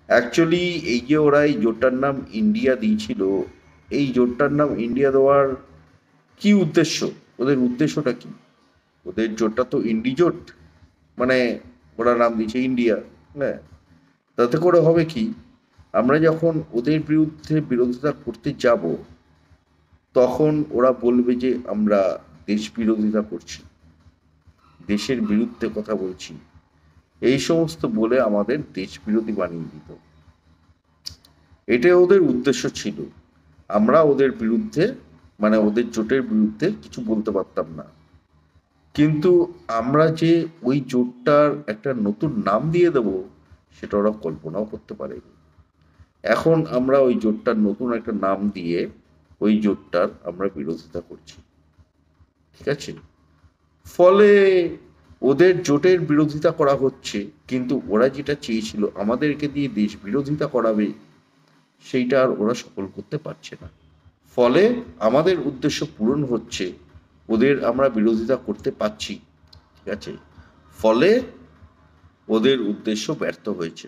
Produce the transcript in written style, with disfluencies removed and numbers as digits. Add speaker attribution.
Speaker 1: Actually এই যে ওরা এই জোটটার নাম ইন্ডিয়া দিয়েছিল, এই জোটটার নাম ইন্ডিয়া দেওয়ার কি উদ্দেশ্য? ওদের উদ্দেশ্যটা কি? ওদের জোটটা তো ইন্ডি জোট, মানে ওরা নাম দিয়েছে ইন্ডিয়া। হ্যাঁ, তাতে করে হবে কি, আমরা যখন ওদের বিরুদ্ধে বিরোধিতা করতে যাব, তখন ওরা বলবে যে আমরা দেশ বিরোধিতা করছি, দেশের বিরুদ্ধে কথা বলছি, এই সমস্ত বলে আমাদের দেশ বিরোধী বানিয়ে দিত। এটাই ওদের উদ্দেশ্য ছিল। আমরা ওদের বিরুদ্ধে, মানে ওদের জোটের বিরুদ্ধে কিছু বলতে পারতাম না। কিন্তু আমরা যে ওই জোটটার একটা নতুন নাম দিয়ে দেব, সেটা ওরা কল্পনাও করতে পারেনি। এখন আমরা ওই জোটটার নতুন একটা নাম দিয়ে ওই জোটটার আমরা বিরোধিতা করছি। ঠিক আছে? ফলে ওদের জোটের বিরোধিতা করা হচ্ছে, কিন্তু ওরা যেটা চেয়েছিল আমাদেরকে দিয়ে দেশ বিরোধিতা করাবে, সেইটা আর ওরা সফল করতে পারছে না। ফলে আমাদের উদ্দেশ্য পূরণ হচ্ছে, ওদের আমরা বিরোধিতা করতে পারছি। ঠিক আছে? ফলে ওদের উদ্দেশ্য ব্যর্থ হয়েছে।